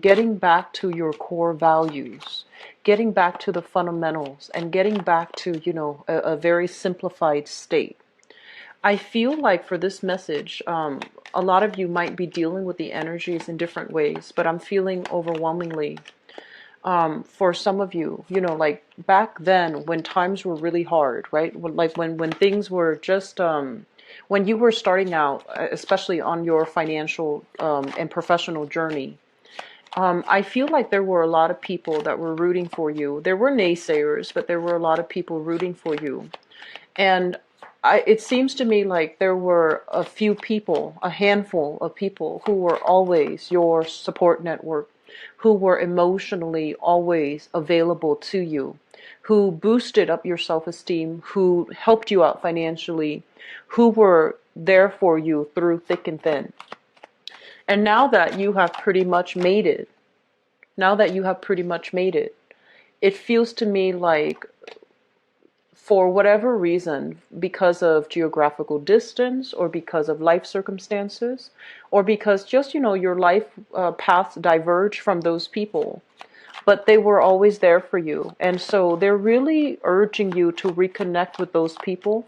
getting back to your core values, getting back to the fundamentals, and getting back to, a very simplified state. I feel like for this message, a lot of you might be dealing with the energies in different ways, but I'm feeling overwhelmingly, for some of you, like back then when times were really hard, right? Like when things were just, when you were starting out, especially on your financial and professional journey, I feel like there were a lot of people that were rooting for you. There were naysayers, but there were a lot of people rooting for you. And it seems to me like there were a few people, a handful of people who were always your support network, who were emotionally always available to you, who boosted up your self-esteem, who helped you out financially, who were there for you through thick and thin. And now that you have pretty much made it, it feels to me like for whatever reason, because of geographical distance or because of life circumstances, or because just, your life paths diverge from those people, but they were always there for you. And so they're really urging you to reconnect with those people,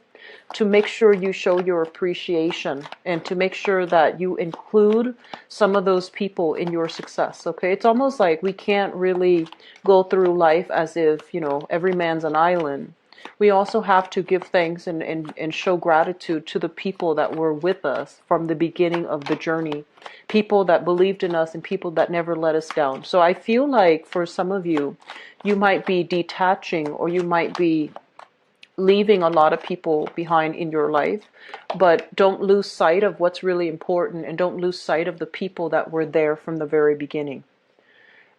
to make sure you show your appreciation and to make sure that you include some of those people in your success. Okay, it's almost like we can't really go through life as if, every man's an island. We also have to give thanks and show gratitude to the people that were with us from the beginning of the journey, people that believed in us and people that never let us down. So I feel like for some of you, you might be detaching or you might be leaving a lot of people behind in your life, but don't lose sight of what's really important and don't lose sight of the people that were there from the very beginning.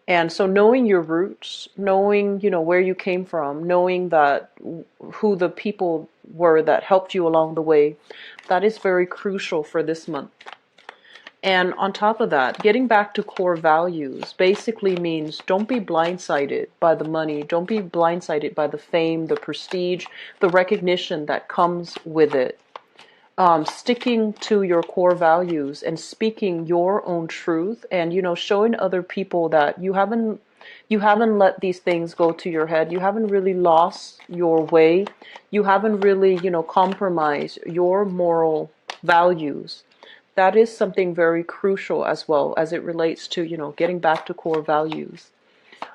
And so knowing your roots, knowing, where you came from, knowing that who the people were that helped you along the way, that is very crucial for this month. And on top of that, getting back to core values basically means don't be blindsided by the money. Don't be blindsided by the fame, the prestige, the recognition that comes with it. Sticking to your core values and speaking your own truth and, showing other people that you haven't let these things go to your head. You haven't really lost your way. You haven't really, compromised your moral values. That is something very crucial as well as it relates to, getting back to core values.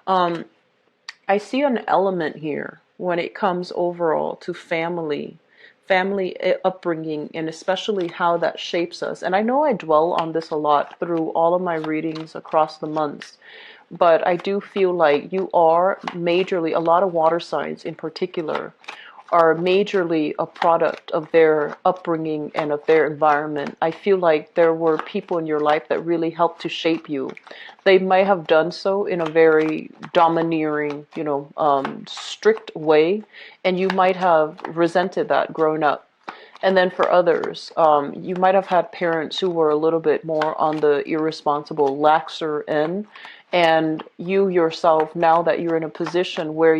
I see an element here when it comes overall to family upbringing, and especially how that shapes us. And I know I dwell on this a lot through all of my readings across the months, but I do feel like you are majorly, a lot of water signs in particular, are majorly a product of their upbringing and of their environment. I feel like there were people in your life that really helped to shape you. They might have done so in a very domineering, strict way, and you might have resented that growing up. And then for others, you might have had parents who were a little bit more on the irresponsible, laxer end, and you yourself, now that you're in a position where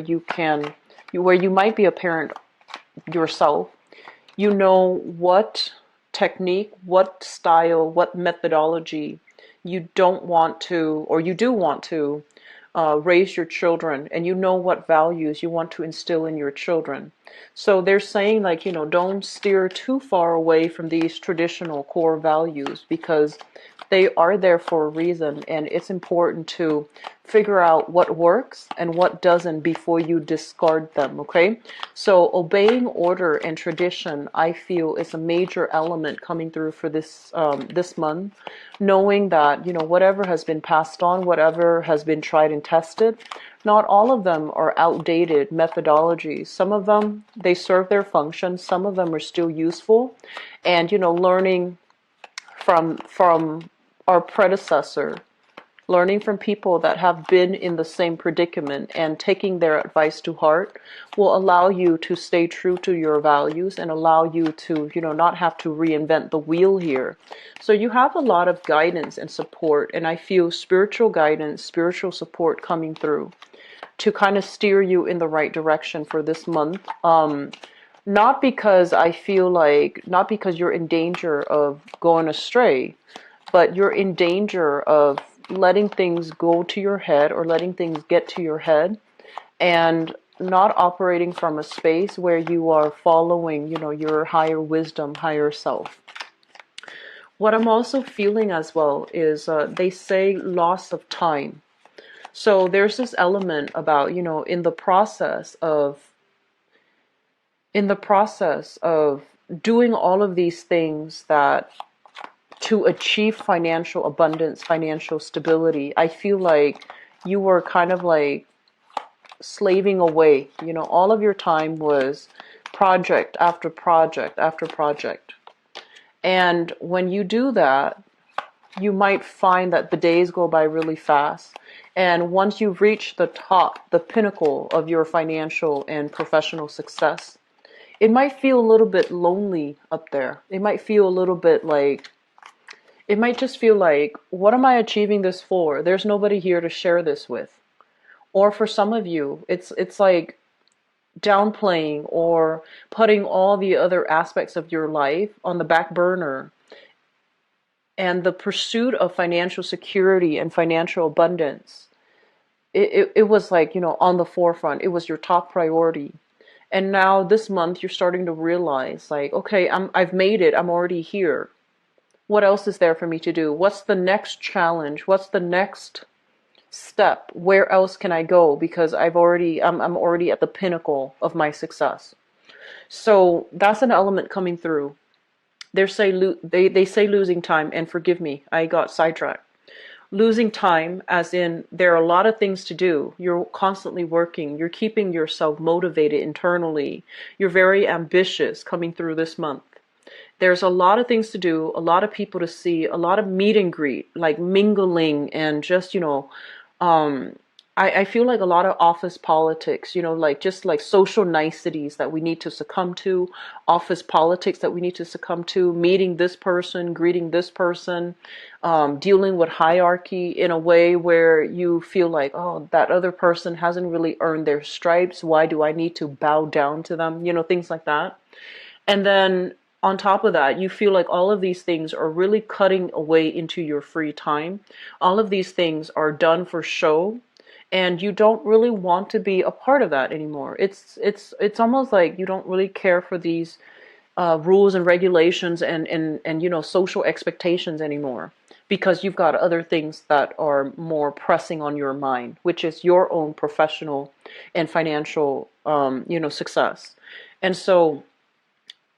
where you might be a parent yourself, you know what technique, what style, what methodology you don't want to, or you do want to raise your children, and you know what values you want to instill in your children. So they're saying, like, don't steer too far away from these traditional core values because they are there for a reason, and it's important to figure out what works and what doesn't before you discard them, okay? So obeying order and tradition, I feel, is a major element coming through for this month. Knowing that, whatever has been passed on, whatever has been tried and tested, not all of them are outdated methodologies. Some of them, they serve their function. Some of them are still useful. And, learning from our predecessor, learning from people that have been in the same predicament and taking their advice to heart will allow you to stay true to your values and allow you to, not have to reinvent the wheel here. So you have a lot of guidance and support, and I feel spiritual guidance, spiritual support coming through to kind of steer you in the right direction for this month. Not because you're in danger of going astray, but you're in danger of letting things go to your head or letting things get to your head, and not operating from a space where you are following, your higher wisdom, higher self. What I'm also feeling as well is they say loss of time. So there's this element about, in the process of doing all of these things that to achieve financial abundance, financial stability, I feel like you were kind of like slaving away. All of your time was project after project after project. And when you do that, you might find that the days go by really fast. And once you've reached the top, the pinnacle of your financial and professional success, it might feel a little bit lonely up there. It might feel a little bit like, it might just feel like, what am I achieving this for? There's nobody here to share this with. Or for some of you, it's like downplaying or putting all the other aspects of your life on the back burner. And the pursuit of financial security and financial abundance, it was like, on the forefront. It was your top priority. And now this month you're starting to realize like, okay, I've made it. I'm already here. What else is there for me to do? What's the next challenge? What's the next step? Where else can I go? Because I'm already at the pinnacle of my success. So that's an element coming through. They say losing time, and forgive me, I got sidetracked. Losing time as in there are a lot of things to do. You're constantly working. You're keeping yourself motivated internally. You're very ambitious coming through this month. There's a lot of things to do, a lot of people to see, a lot of meet and greet, like mingling and just, I feel like a lot of office politics, like just like social niceties that we need to succumb to, office politics that we need to succumb to, meeting this person, greeting this person, dealing with hierarchy in a way where you feel like, oh, that other person hasn't really earned their stripes. Why do I need to bow down to them? Things like that. And then on top of that, you feel like all of these things are really cutting away into your free time. All of these things are done for show. And you don't really want to be a part of that anymore. It's almost like you don't really care for these rules and regulations and social expectations anymore, because you've got other things that are more pressing on your mind, which is your own professional and financial success. And so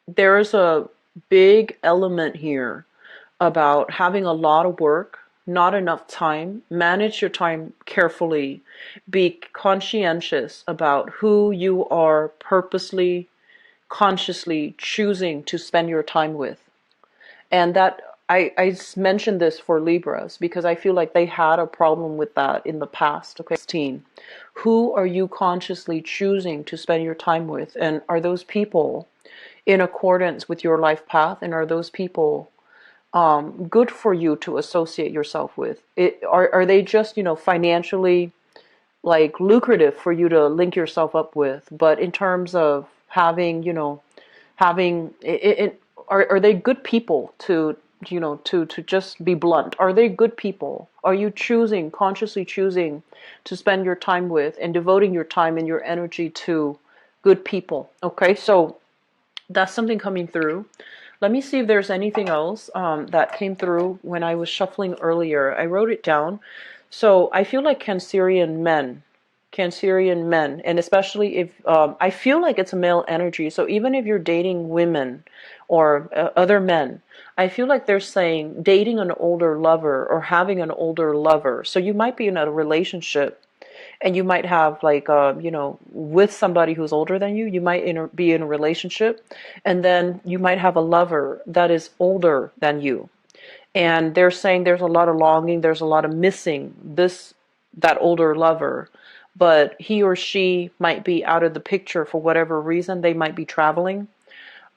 there is a big element here about having a lot of work, not enough time. Manage your time carefully. Be conscientious about who you are purposely, consciously choosing to spend your time with. And that I mentioned this for Libras because I feel like they had a problem with that in the past. Okay, 16. Who are you consciously choosing to spend your time with? And are those people in accordance with your life path? And are those people good for you to associate yourself with? Are they just, financially like lucrative for you to link yourself up with? But in terms of having, having it, are they good people to, to just be blunt? Are they good people? Are you consciously choosing to spend your time with and devoting your time and your energy to good people? Okay, so that's something coming through. Let me see if there's anything else that came through when I was shuffling earlier. I wrote it down. So I feel like Cancerian men, and especially if I feel like it's a male energy. So even if you're dating women or other men, I feel like they're saying dating an older lover or having an older lover. So you might be in a relationship and you might have like, with somebody who's older than you, you might be in a relationship, and then you might have a lover that is older than you. And they're saying there's a lot of longing, there's a lot of missing that older lover, but he or she might be out of the picture for whatever reason. They might be traveling.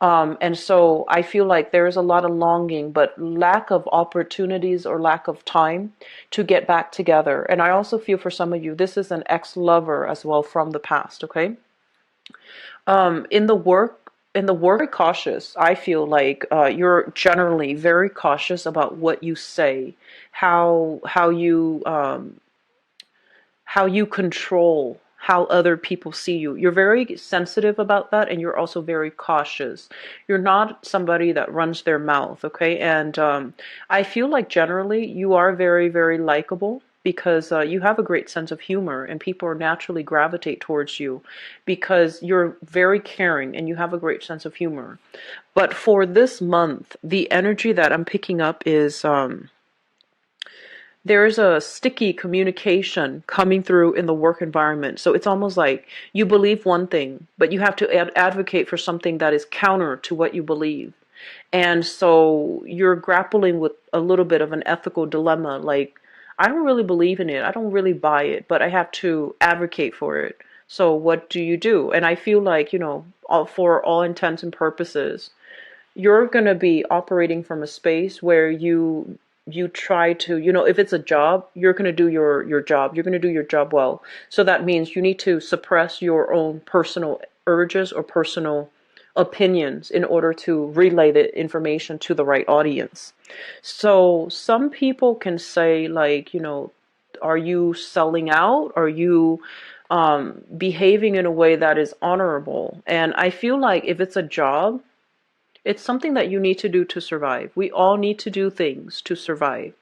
And so I feel like there is a lot of longing, but lack of opportunities or lack of time to get back together. And I also feel for some of you, this is an ex-lover as well from the past, okay? In the work in the work, very cautious. I feel like you're generally very cautious about what you say, how how you control how other people see you. You're very sensitive about that, and you're also very cautious. You're not somebody that runs their mouth, okay? And I feel like generally you are very, very likable because you have a great sense of humor, and people are naturally gravitate towards you because you're very caring and you have a great sense of humor. But for this month, the energy that I'm picking up is there's a sticky communication coming through in the work environment. So it's almost like you believe one thing, but you have to advocate for something that is counter to what you believe. And so you're grappling with a little bit of an ethical dilemma. Like, I don't really believe in it. I don't really buy it, but I have to advocate for it. So what do you do? And I feel like, for all intents and purposes, you're going to be operating from a space where you try to, if it's a job, you're going to do your job. You're going to do your job well. So that means you need to suppress your own personal urges or personal opinions in order to relay the information to the right audience. So some people can say, like, are you selling out? Are you behaving in a way that is honorable? And I feel like if it's a job, it's something that you need to do to survive. We all need to do things to survive.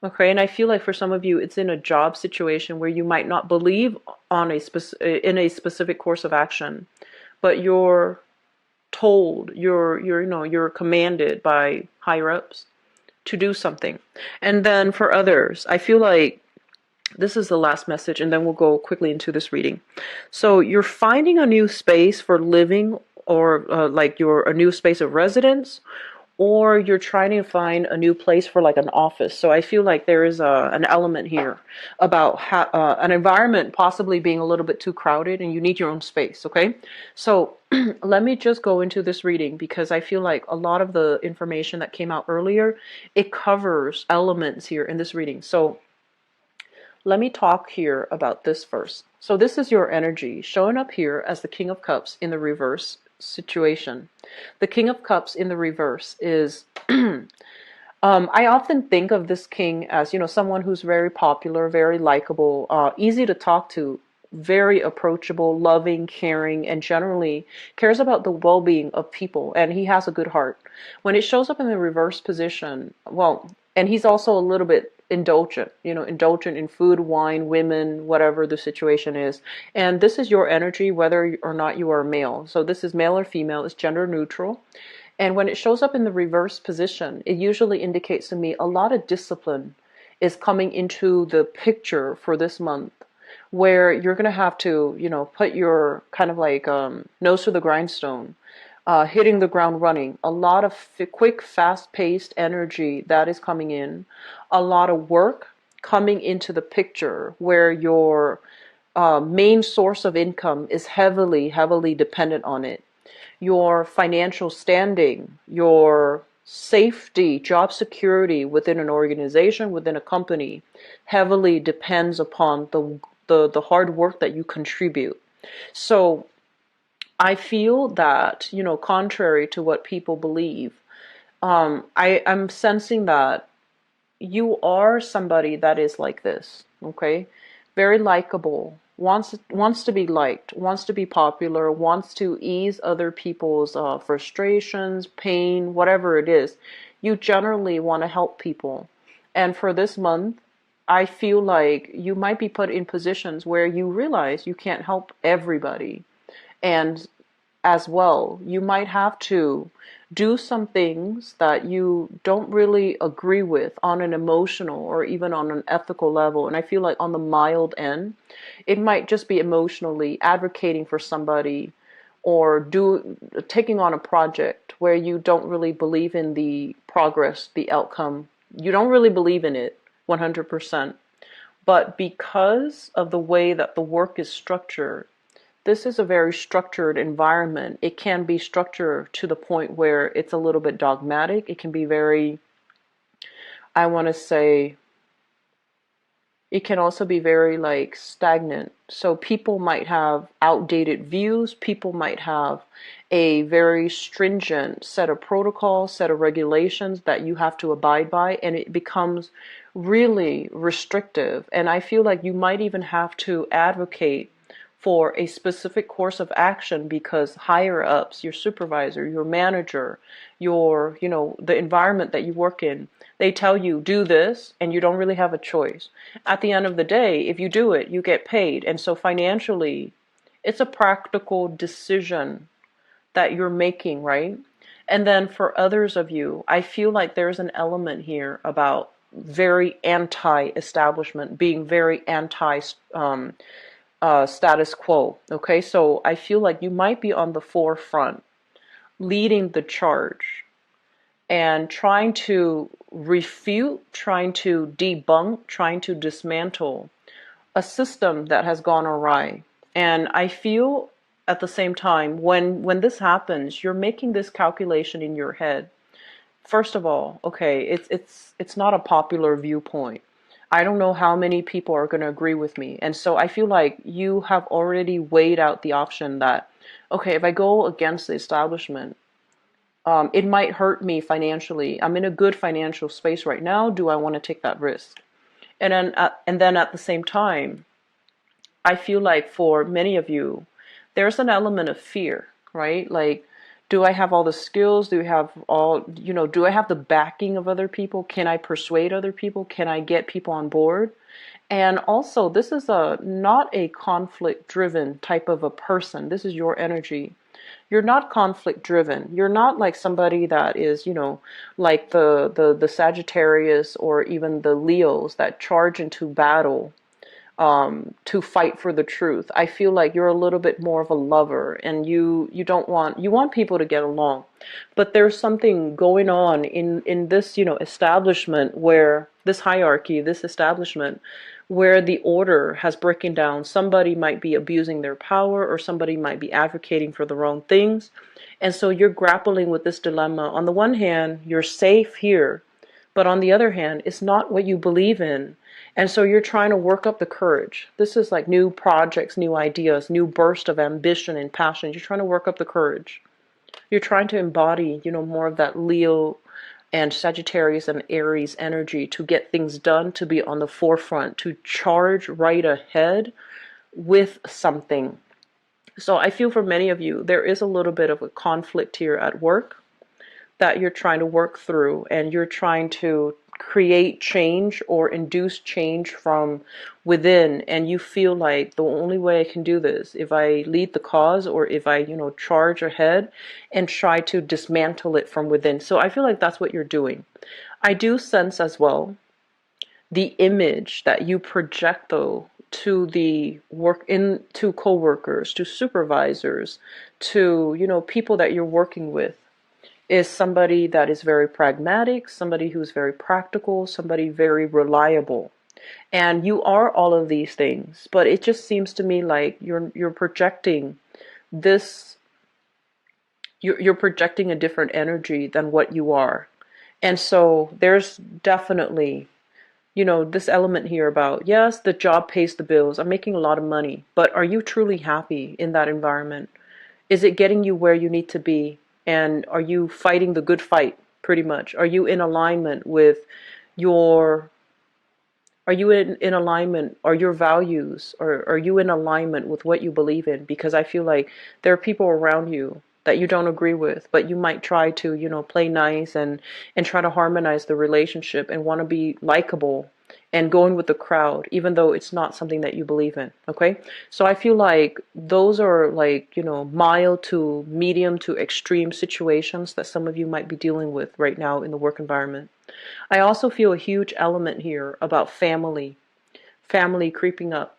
Okay, and I feel like for some of you, it's in a job situation where you might not believe in a specific course of action, but you're told, you're commanded by higher ups to do something. And then for others, I feel like this is the last message, and then we'll go quickly into this reading. So you're finding a new space for living, or like a new space of residence, or you're trying to find a new place for like an office. So I feel like there is an element here about an environment possibly being a little bit too crowded and you need your own space, okay? So let me just go into this reading because I feel like a lot of the information that came out earlier, it covers elements here in this reading. So let me talk here about this first. So this is your energy showing up here as the King of Cups in the reverse situation. The King of Cups in the reverse is, I often think of this king as, someone who's very popular, very likable, easy to talk to, very approachable, loving, caring, and generally cares about the well-being of people, and he has a good heart. When it shows up in the reverse position, well, and he's also a little bit indulgent, indulgent in food, wine, women, whatever the situation is. And this is your energy, whether or not you are male. So this is male or female, it's gender neutral. And when it shows up in the reverse position, it usually indicates to me a lot of discipline is coming into the picture for this month, where you're going to have to, put your kind of like nose to the grindstone, hitting the ground running. A lot of quick, fast-paced energy that is coming in. A lot of work coming into the picture where your main source of income is heavily, heavily dependent on it. Your financial standing, your safety, job security within an organization, within a company, heavily depends upon the hard work that you contribute. So I feel that, contrary to what people believe, I'm sensing that you are somebody that is like this, okay? Very likable, wants to be liked, wants to be popular, wants to ease other people's frustrations, pain, whatever it is. You generally want to help people. And for this month, I feel like you might be put in positions where you realize you can't help everybody. And as well, you might have to do some things that you don't really agree with on an emotional or even on an ethical level. And I feel like on the mild end, it might just be emotionally advocating for somebody or taking on a project where you don't really believe in the progress, the outcome. You don't really believe in it 100%. But because of the way that the work is structured, this is a very structured environment. It can be structured to the point where it's a little bit dogmatic. It can be very, I want to say, It can also be very like stagnant. So people might have outdated views, people might have a very stringent set of protocols, set of regulations that you have to abide by, and it becomes really restrictive. And I feel like you might even have to advocate for a specific course of action because higher ups, your supervisor, your manager, the environment that you work in, they tell you do this and you don't really have a choice. At the end of the day, if you do it, you get paid. And so financially, it's a practical decision that you're making, right? And then for others of you, I feel like there's an element here about very anti-establishment, being very anti status quo. Okay, so I feel like you might be on the forefront, leading the charge, and trying to refute, trying to debunk, trying to dismantle a system that has gone awry. And I feel at the same time, when this happens, you're making this calculation in your head. First of all, okay, it's not a popular viewpoint. I don't know how many people are going to agree with me. And so I feel like you have already weighed out the option that, okay, if I go against the establishment, it might hurt me financially. I'm in a good financial space right now. Do I want to take that risk? And then at the same time, I feel like for many of you, there's an element of fear, right? Like, do I have all the skills? Do I have the backing of other people? Can I persuade other people? Can I get people on board? And also, this is not a conflict driven type of a person. This is your energy. You're not conflict driven. You're not like somebody that is, like the Sagittarius or even the Leos that charge into battle to fight for the truth. I feel like you're a little bit more of a lover, and you want people to get along, but there's something going on in this establishment, where this hierarchy, this establishment, where the order has broken down. Somebody might be abusing their power, or somebody might be advocating for the wrong things, and so you're grappling with this dilemma. On the one hand, you're safe here, but on the other hand, it's not what you believe in. And so you're trying to work up the courage. This is like new projects, new ideas, new burst of ambition and passion. You're trying to work up the courage. You're trying to embody, more of that Leo and Sagittarius and Aries energy to get things done, to be on the forefront, to charge right ahead with something. So I feel for many of you, there is a little bit of a conflict here at work that you're trying to work through, and you're trying to create change or induce change from within, and you feel like the only way I can do this if I lead the cause, or if I charge ahead and try to dismantle it from within. So I feel like that's what you're doing. I do sense as well the image that you project, though, to to co-workers, to supervisors, to people that you're working with, is somebody that is very pragmatic, somebody who's very practical, somebody very reliable. And you are all of these things, but it just seems to me like you're projecting this you're projecting a different energy than what you are. And so there's definitely this element here about, yes, the job pays the bills. I'm making a lot of money, but are you truly happy in that environment? Is it getting you where you need to be? And are you fighting the good fight, pretty much? Are you in alignment with your, are you in alignment, are your values, or are you in alignment with what you believe in? Because I feel like there are people around you that you don't agree with, but you might try to, play nice and try to harmonize the relationship and want to be likable and going with the crowd, even though it's not something that you believe in. Okay. So I feel like those are like, mild to medium to extreme situations that some of you might be dealing with right now in the work environment. I also feel a huge element here about family creeping up,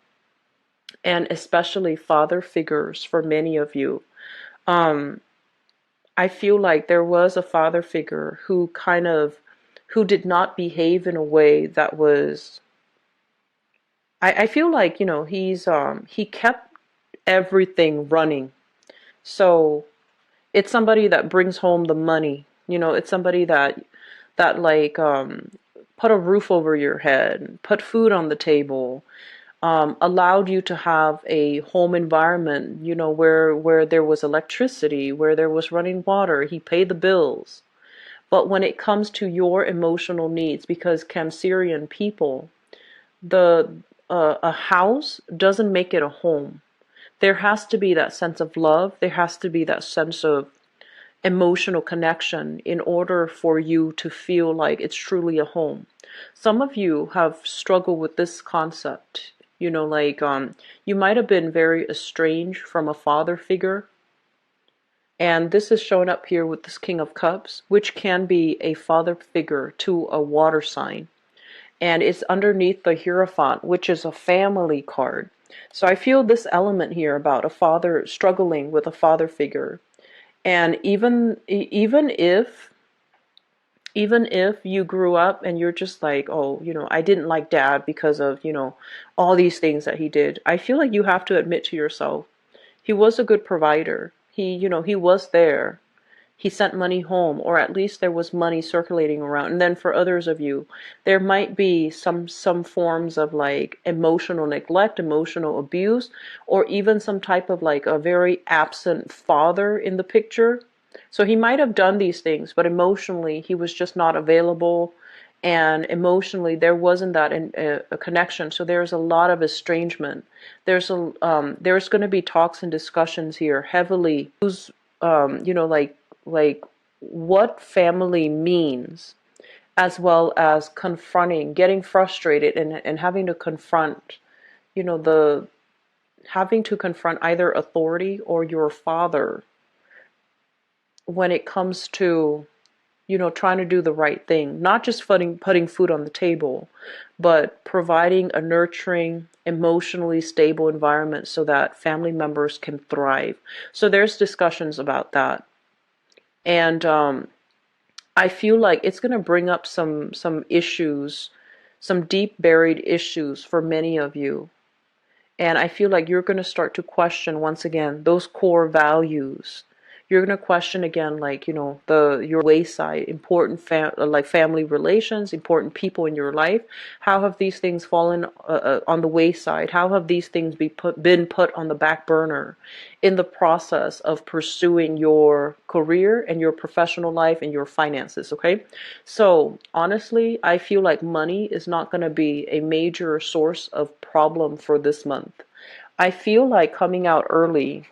and especially father figures for many of you. Um, I feel like there was a father figure who did not behave in a way that was, I feel like, he kept everything running. So it's somebody that brings home the money. It's somebody that like put a roof over your head, put food on the table, allowed you to have a home environment, where there was electricity, where there was running water. He paid the bills. But when it comes to your emotional needs, because Cancerian people, the a house doesn't make it a home. There has to be that sense of love. There has to be that sense of emotional connection in order for you to feel like it's truly a home. Some of you have struggled with this concept. You might have been very estranged from a father figure. And this is shown up here with this King of Cups, which can be a father figure to a water sign. And it's underneath the Hierophant, which is a family card. So I feel this element here about a father struggling with a father figure. And even if you grew up and you're just like, oh, I didn't like dad because of, all these things that he did. I feel like you have to admit to yourself, he was a good provider. He was there. He sent money home, or at least there was money circulating around. And then for others of you, there might be some forms of like emotional neglect, emotional abuse, or even some type of like a very absent father in the picture. So he might have done these things, but emotionally he was just not available, and emotionally there wasn't that a connection. So there's a lot of estrangement. There's going to be talks and discussions here heavily, who's like what family means, as well as confronting, getting frustrated, and having to confront, the having to confront either authority or your father when it comes to, trying to do the right thing, not just putting food on the table, but providing a nurturing, emotionally stable environment so that family members can thrive. So there's discussions about that. And I feel like it's going to bring up some issues, some deep buried issues for many of you. And I feel like you're going to start to question once again those core values. You're going to question again, like, your wayside, important like family relations, important people in your life. How have these things fallen on the wayside? How have these things been put on the back burner in the process of pursuing your career and your professional life and your finances? Okay, so honestly, I feel like money is not going to be a major source of problem for this month. I feel like coming out early,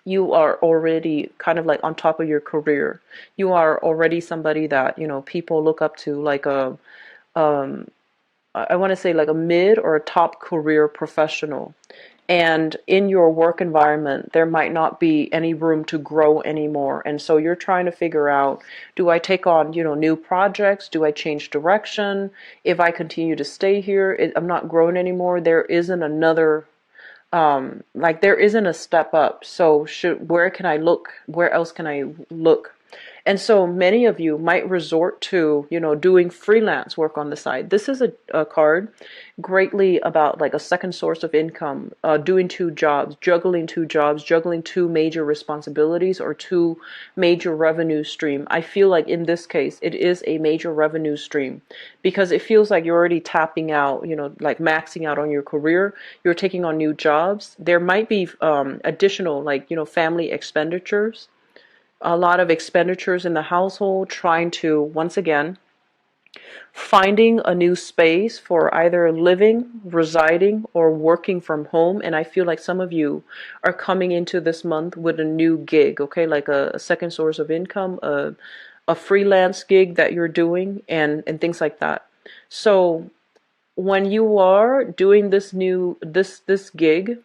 you are already kind of like on top of your career. You are already somebody that, people look up to, like um, I want to say like a mid or a top career professional. And in your work environment, there might not be any room to grow anymore. And so you're trying to figure out, do I take on, new projects? Do I change direction? If I continue to stay here, I'm not growing anymore. There isn't another like there isn't a step up. So where can I look? Where else can I look? And so many of you might resort to, doing freelance work on the side. This is a card greatly about like a second source of income, doing two jobs, juggling two major responsibilities or two major revenue stream. I feel like in this case, it is a major revenue stream because it feels like you're already tapping out, like maxing out on your career. You're taking on new jobs. There might be additional, like, family expenditures, a lot of expenditures in the household, trying to, once again, finding a new space for either living, residing, or working from home. And I feel like some of you are coming into this month with a new gig, okay, like a second source of income, a freelance gig that you're doing, and things like that. So when you are doing this gig,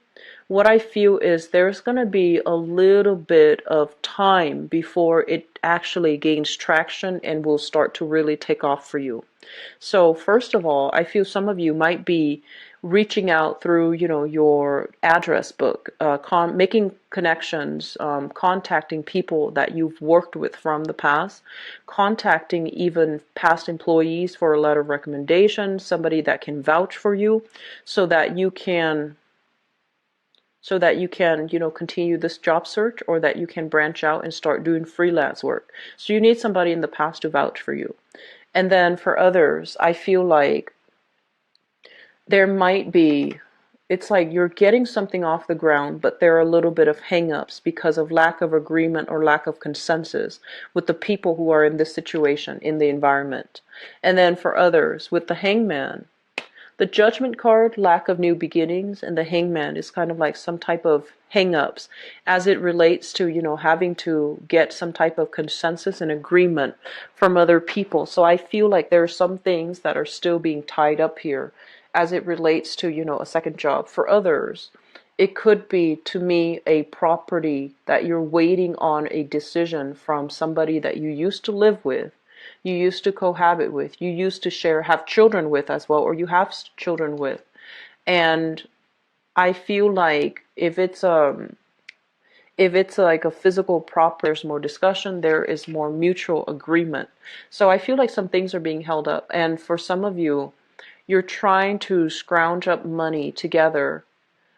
what I feel is there's going to be a little bit of time before it actually gains traction and will start to really take off for you. So first of all, I feel some of you might be reaching out through, your address book, making connections, contacting people that you've worked with from the past, contacting even past employees for a letter of recommendation, somebody that can vouch for you, so that you can continue this job search, or that you can branch out and start doing freelance work. So you need somebody in the past to vouch for you. And then for others, I feel like there might be, it's like you're getting something off the ground, but there are a little bit of hang-ups because of lack of agreement or lack of consensus with the people who are in this situation, in the environment. And then for others, with the hangman, the judgment card, lack of new beginnings, and the hangman is kind of like some type of hang-ups as it relates to, having to get some type of consensus and agreement from other people. So I feel like there are some things that are still being tied up here as it relates to, a second job. For others, it could be, to me, a property that you're waiting on a decision from somebody that you used to live with, you used to cohabit with, you used to have children with as well, or you have children with. And I feel like if it's like a physical property, there's more discussion, there is more mutual agreement. So I feel like some things are being held up. And for some of you, you're trying to scrounge up money together.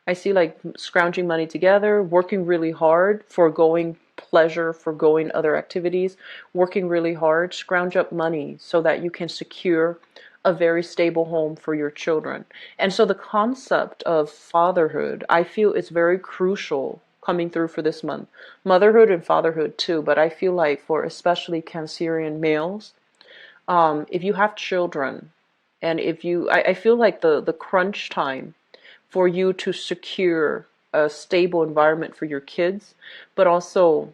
I see like scrounging money together, working really hard, foregoing pleasure, foregoing other activities, working really hard, scrounge up money so that you can secure a very stable home for your children. And so the concept of fatherhood, I feel is very crucial coming through for this month. Motherhood and fatherhood too, but I feel like for especially Cancerian males, if you have children, and I feel like the crunch time for you to secure a stable environment for your kids, but also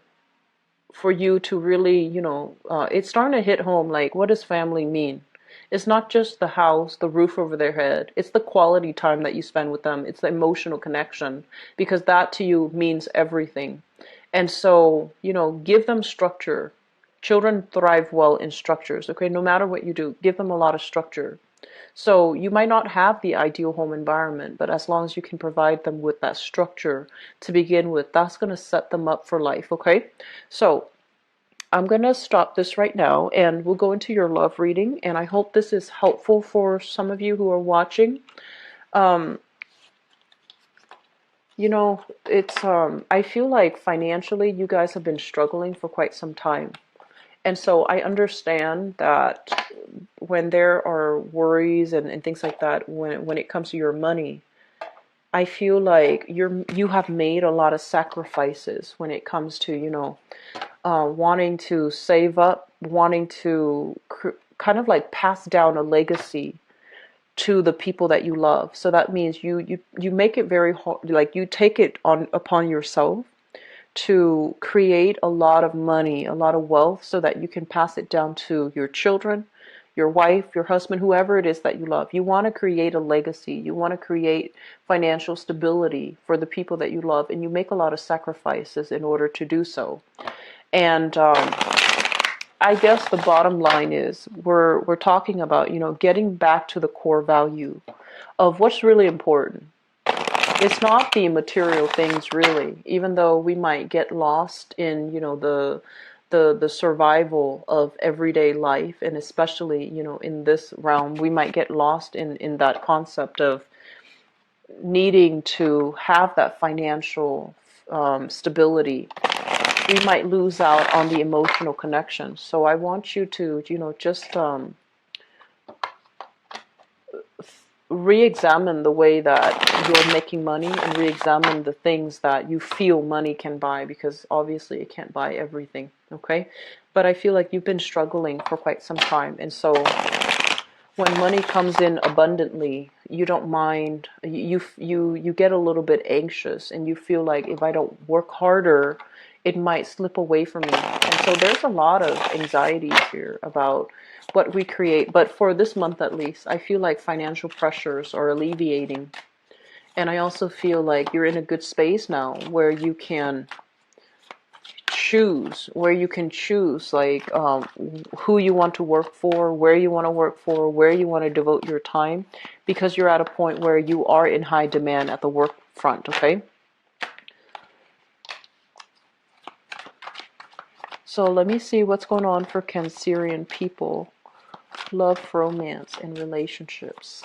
for you to really, it's starting to hit home. Like, what does family mean? It's not just the house, the roof over their head. It's the quality time that you spend with them. It's the emotional connection, because that to you means everything. And so, give them structure. Children thrive well in structures, okay? No matter what you do, give them a lot of structure. So you might not have the ideal home environment, but as long as you can provide them with that structure to begin with, that's going to set them up for life, okay? So I'm going to stop this right now and we'll go into your love reading. And I hope this is helpful for some of you who are watching. Um, I feel like financially you guys have been struggling for quite some time. And so I understand that when there are worries and things like that, when it comes to your money, I feel like you have made a lot of sacrifices when it comes to, wanting to save up, wanting to kind of like pass down a legacy to the people that you love. So that means you make it very hard, like you take it on upon yourself to create a lot of money, a lot of wealth, so that you can pass it down to your children, your wife, your husband, whoever it is that you love. You want to create a legacy. You want to create financial stability for the people that you love, and you make a lot of sacrifices in order to do so. And I guess the bottom line is we're talking about, getting back to the core value of what's really important. It's not the material things really, even though we might get lost in, the survival of everyday life, and especially, in this realm, we might get lost in that concept of needing to have that financial stability. We might lose out on the emotional connection. So I want you to, just re-examine the way that you're making money, and re-examine the things that you feel money can buy, because obviously it can't buy everything, okay? But I feel like you've been struggling for quite some time, and so when money comes in abundantly, you don't mind, you get a little bit anxious, and you feel like if I don't work harder, it might slip away from me. And so there's a lot of anxiety here about what we create. But for this month at least, I feel like financial pressures are alleviating. And I also feel like you're in a good space now where you can choose, like who you want to work for, where you want to work for, where you want to devote your time, because you're at a point where you are in high demand at the work front, okay? So let me see what's going on for Cancerian people. Love, romance, and relationships.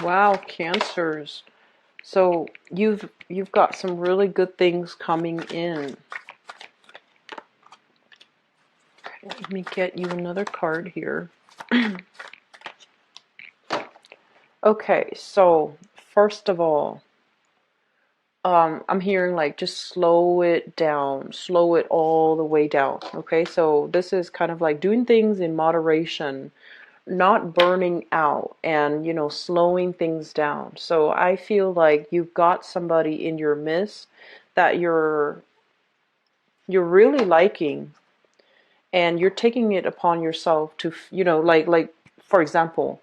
Wow, Cancers. So you've got some really good things coming in. Let me get you another card here. Okay, so first of all, I'm hearing like just slow it down, slow it all the way down. Okay, so this is kind of like doing things in moderation, not burning out, and slowing things down. So I feel like you've got somebody in your midst that you're really liking, and you're taking it upon yourself to like for example,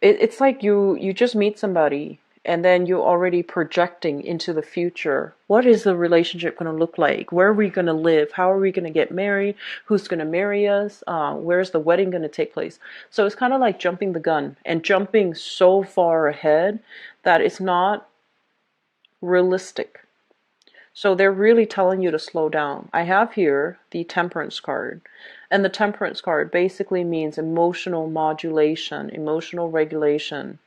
it's like you just meet somebody, and then you're already projecting into the future. What is the relationship going to look like? Where are we going to live? How are we going to get married? Who's going to marry us? Where's the wedding going to take place? So it's kind of like jumping the gun and jumping so far ahead that it's not realistic. So they're really telling you to slow down. I have here the Temperance card. And the Temperance card basically means emotional modulation, emotional regulation.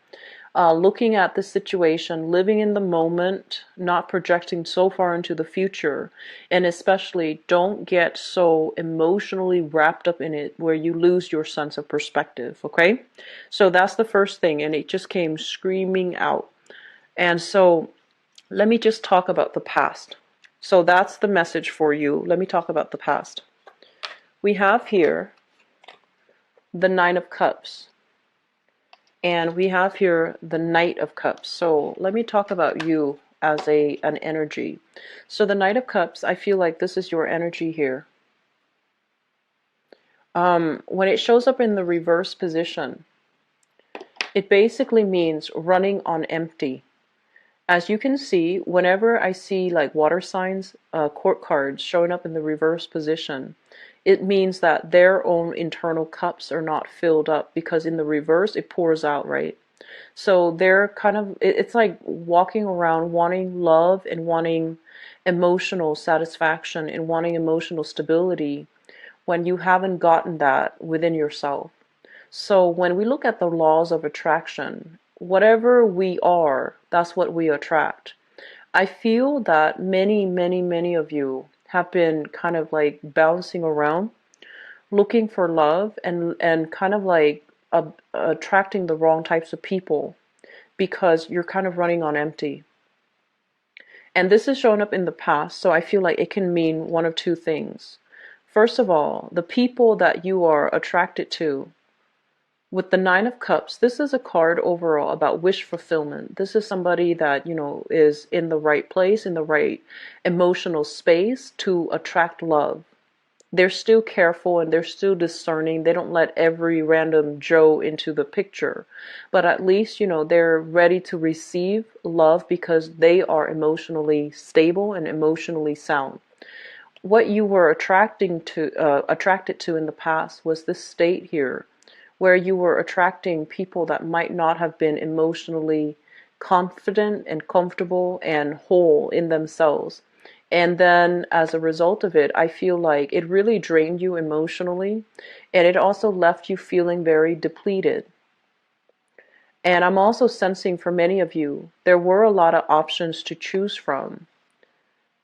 Looking at the situation, living in the moment, not projecting so far into the future, and especially don't get so emotionally wrapped up in it where you lose your sense of perspective, okay? So that's the first thing, and it just came screaming out. And so let me just talk about the past. So that's the message for you. Let me talk about the past. We have here the Nine of Cups. And we have here the Knight of Cups. So let me talk about you as an energy. So the Knight of Cups, I feel like this is your energy here. When it shows up in the reverse position, it basically means running on empty. As you can see, whenever I see like water signs, court cards showing up in the reverse position, it means that their own internal cups are not filled up, because in the reverse it pours out, right? So they're kind of, it's like walking around wanting love and wanting emotional satisfaction and wanting emotional stability when you haven't gotten that within yourself. So when we look at the laws of attraction, whatever we are, that's what we attract. I feel that many, many, many of you have been kind of like bouncing around looking for love, and kind of like attracting the wrong types of people because you're kind of running on empty. And this is showing up in the past, so I feel like it can mean one of two things. First of all, the people that you are attracted to. With the Nine of Cups, this is a card overall about wish fulfillment. This is somebody that, is in the right place, in the right emotional space to attract love. They're still careful and they're still discerning. They don't let every random Joe into the picture. But at least, they're ready to receive love because they are emotionally stable and emotionally sound. What you were attracted to in the past was this state here, where you were attracting people that might not have been emotionally confident and comfortable and whole in themselves. And then as a result of it, I feel like it really drained you emotionally, and it also left you feeling very depleted. And I'm also sensing for many of you, there were a lot of options to choose from.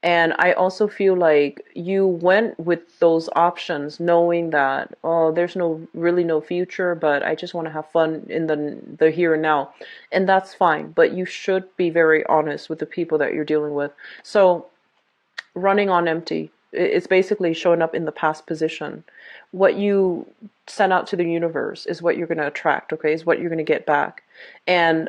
And I also feel like you went with those options knowing that, oh, there's really no future, but I just want to have fun in the here and now. And that's fine, but you should be very honest with the people that you're dealing with. So running on empty, it's basically showing up in the past position. What you send out to the universe is what you're going to attract, okay? Is what you're going to get back. And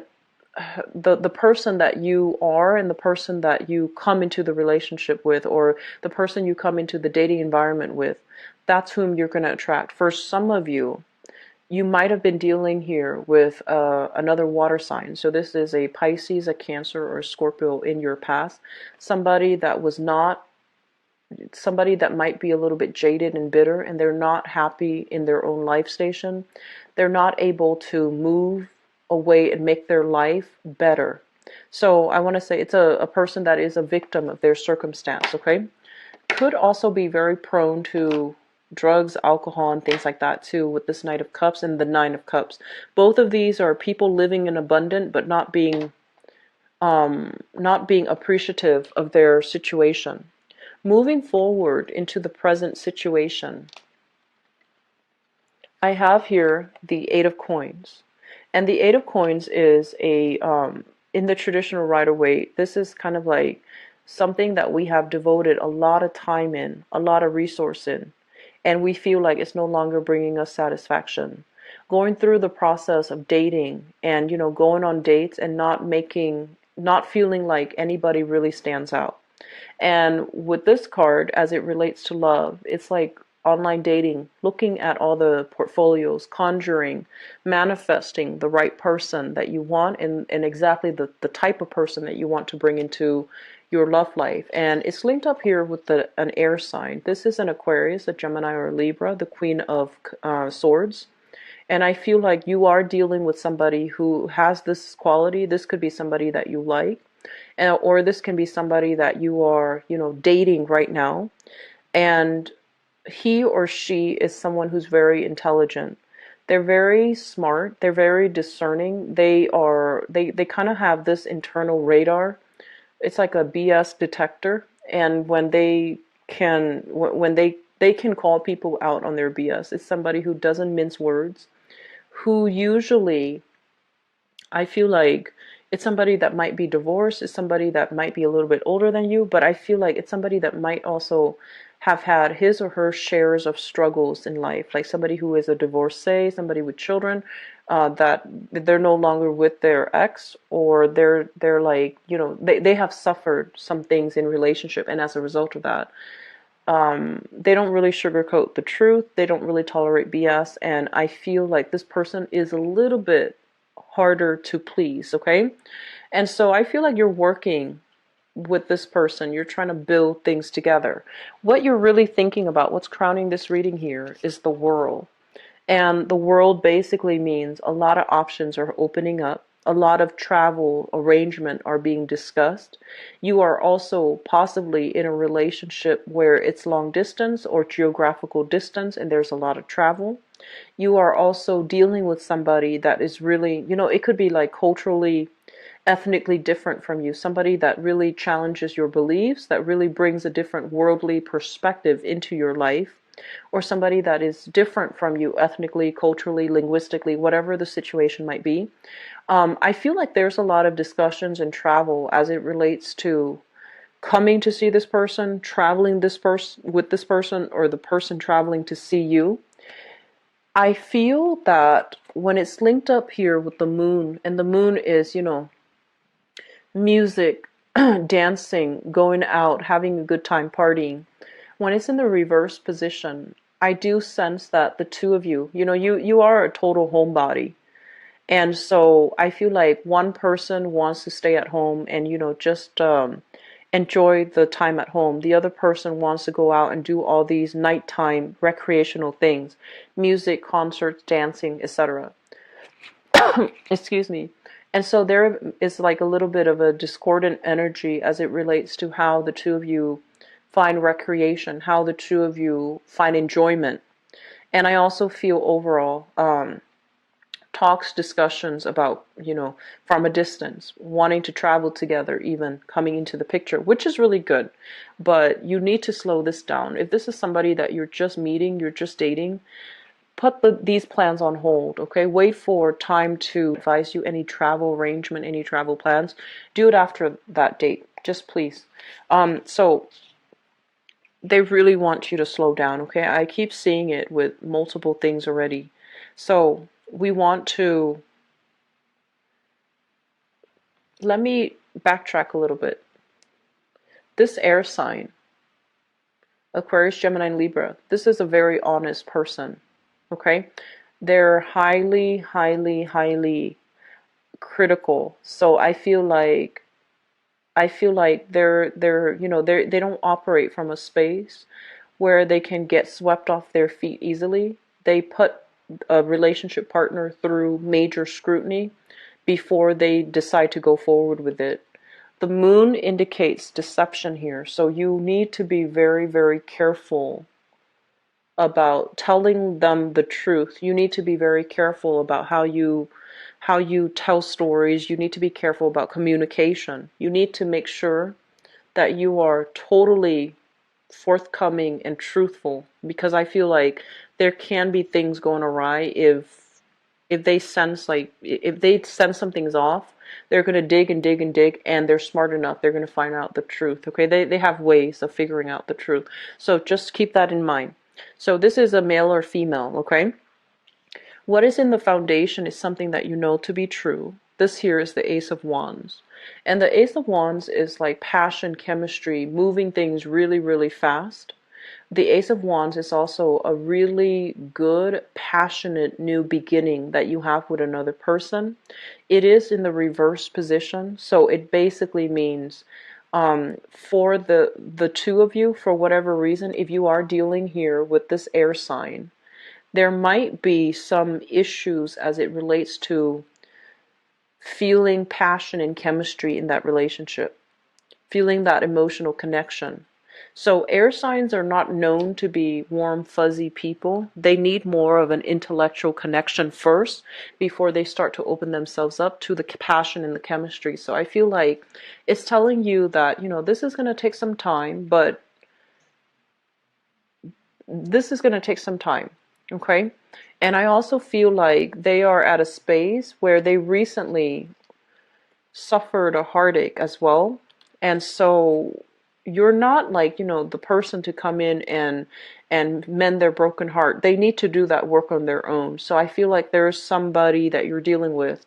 the person that you are and the person that you come into the relationship with, or the person you come into the dating environment with, that's whom you're going to attract. For some of you, you might have been dealing here with another water sign. So this is a Pisces, a Cancer, or a Scorpio in your past. Somebody that might be a little bit jaded and bitter, and they're not happy in their own life station. They're not able to move away and make their life better. So I want to say it's a person that is a victim of their circumstance, okay? Could also be very prone to drugs, alcohol, and things like that too, with this Knight of Cups and the Nine of Cups. Both of these are people living in abundance but not being appreciative of their situation. Moving forward into the present situation, I have here the Eight of Coins. And the Eight of Coins is in the traditional Rider-Waite, this is kind of like something that we have devoted a lot of time in, a lot of resource in, and we feel like it's no longer bringing us satisfaction. Going through the process of dating and, going on dates and not feeling like anybody really stands out. And with this card, as it relates to love, it's like online dating, looking at all the portfolios, conjuring, manifesting the right person that you want, and exactly the type of person that you want to bring into your love life. And it's linked up here with an air sign. This is an Aquarius, a Gemini, or a Libra, the Queen of Swords. And I feel like you are dealing with somebody who has this quality. This could be somebody that you like, or this can be somebody that you are, dating right now. And he or she is someone who's very intelligent. They're very smart. They're very discerning. They kind of have this internal radar. It's like a BS detector. And when they can call people out on their BS, it's somebody who doesn't mince words, who usually, I feel like it's somebody that might be divorced, it's somebody that might be a little bit older than you, but I feel like it's somebody that might also have had his or her shares of struggles in life, like somebody who is a divorcee, somebody with children, that they're no longer with their ex, or they're like, they have suffered some things in relationship, and as a result of that, they don't really sugarcoat the truth, they don't really tolerate BS, and I feel like this person is a little bit harder to please, okay? And so I feel like you're working with this person, you're trying to build things together. What you're really thinking about, what's crowning this reading here, is the world. And the world basically means a lot of options are opening up. A lot of travel arrangement are being discussed. You are also possibly in a relationship where it's long distance or geographical distance, and there's a lot of travel. You are also dealing with somebody that is really, it could be like culturally, ethnically different from you, somebody that really challenges your beliefs, that really brings a different worldly perspective into your life, or somebody that is different from you ethnically, culturally, linguistically, whatever the situation might be. I feel like there's a lot of discussions and travel as it relates to coming to see this person, traveling with this person, or the person traveling to see you. I feel that when it's linked up here with the moon, and the moon is, music, dancing, going out, having a good time, partying. When it's in the reverse position, I do sense that the two of you, you are a total homebody. And so I feel like one person wants to stay at home and, just enjoy the time at home. The other person wants to go out and do all these nighttime recreational things, music, concerts, dancing, etc. Excuse me. And so there is like a little bit of a discordant energy as it relates to how the two of you find recreation, how the two of you find enjoyment. And I also feel overall talks, discussions about, from a distance, wanting to travel together, even coming into the picture, which is really good. But you need to slow this down. If this is somebody that you're just meeting, you're just dating, put these plans on hold, okay? Wait for time to advise you any travel arrangement, any travel plans. Do it after that date, just please. So they really want you to slow down, okay? I keep seeing it with multiple things already. So we want to, let me backtrack a little bit. This air sign, Aquarius, Gemini, and Libra, this is a very honest person, okay? They're highly, highly, highly critical. So I feel like they don't operate from a space where they can get swept off their feet easily. They put a relationship partner through major scrutiny before they decide to go forward with it. The moon indicates deception here, so you need to be very, very careful about telling them the truth. You need to be very careful about how you tell stories. You need to be careful about communication. You need to make sure that you are totally forthcoming and truthful, because I feel like there can be things going awry if they sense something's off. They're going to dig and dig and dig, and they're smart enough, they're going to find out the truth. Okay, they have ways of figuring out the truth, so just keep that in mind. So this is a male or female. Okay, what is in the foundation is something that you know to be true. This here is the Ace of Wands. And the Ace of Wands is like passion, chemistry, moving things really, really fast. The Ace of Wands is also a really good, passionate new beginning that you have with another person. It is in the reverse position, so it basically means for the two of you, for whatever reason, if you are dealing here with this air sign, there might be some issues as it relates to feeling passion and chemistry in that relationship, feeling that emotional connection. So air signs are not known to be warm, fuzzy people. They need more of an intellectual connection first before they start to open themselves up to the passion and the chemistry. So I feel like it's telling you that, this is going to take some time, but this is going to take some time. Okay? And I also feel like they are at a space where they recently suffered a heartache as well. And so you're not like, the person to come in and mend their broken heart. They need to do that work on their own. So I feel like there's somebody that you're dealing with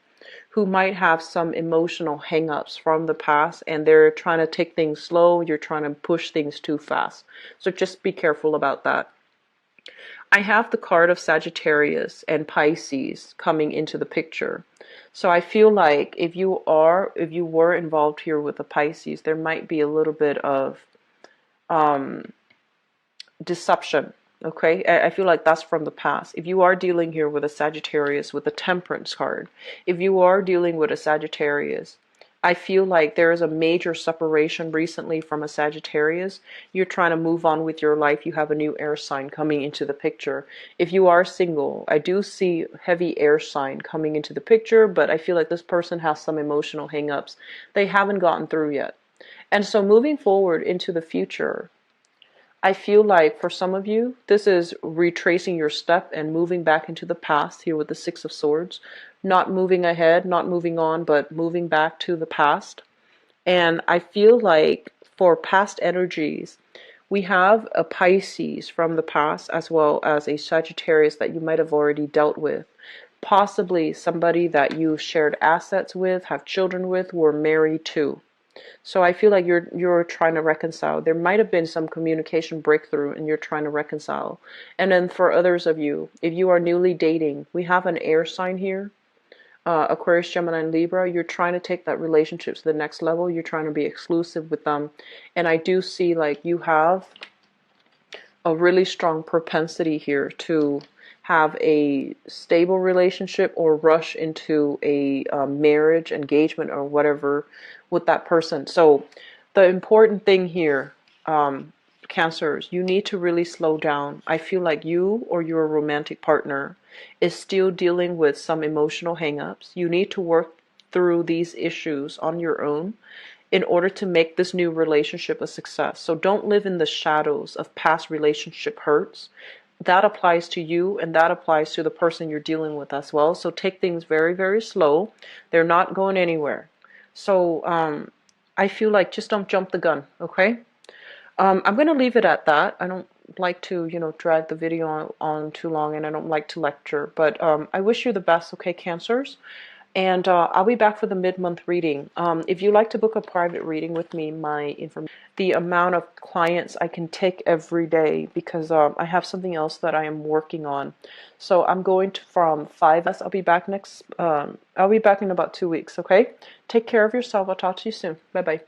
who might have some emotional hang-ups from the past, and they're trying to take things slow. You're trying to push things too fast. So just be careful about that. I have the card of Sagittarius and Pisces coming into the picture. So I feel like if you were involved here with the Pisces, there might be a little bit of deception. Okay, I feel like that's from the past. If you are dealing here with a Sagittarius with a Temperance card, if you are dealing with a Sagittarius, I feel like there is a major separation recently from a Sagittarius. You're trying to move on with your life. You have a new air sign coming into the picture. If you are single, I do see heavy air sign coming into the picture, but I feel like this person has some emotional hang-ups they haven't gotten through yet. And so moving forward into the future, I feel like for some of you, this is retracing your step and moving back into the past here with the Six of Swords. Not moving ahead, not moving on, but moving back to the past. And I feel like for past energies, we have a Pisces from the past as well as a Sagittarius that you might have already dealt with. Possibly somebody that you've shared assets with, have children with, were married to. So I feel like you're trying to reconcile. There might have been some communication breakthrough and you're trying to reconcile. And then for others of you, if you are newly dating, we have an air sign here. Aquarius, Gemini, and Libra. You're trying to take that relationship to the next level. You're trying to be exclusive with them. And I do see like you have a really strong propensity here to have a stable relationship or rush into a marriage, engagement, or whatever with that person. So the important thing here, Cancers, you need to really slow down. I feel like you or your romantic partner is still dealing with some emotional hangups. You need to work through these issues on your own in order to make this new relationship a success. So don't live in the shadows of past relationship hurts. That applies to you and that applies to the person you're dealing with as well. So take things very, very slow. They're not going anywhere. So I feel like just don't jump the gun, okay? I'm going to leave it at that. I don't like to, drag the video on too long, and I don't like to lecture. But I wish you the best, okay, Cancers? And I'll be back for the mid-month reading. If you'd like to book a private reading with me, my information, the amount of clients I can take every day, because I have something else that I am working on. So I'm going to from 5. I'll be back I'll be back in about 2 weeks, okay? Take care of yourself. I'll talk to you soon. Bye-bye.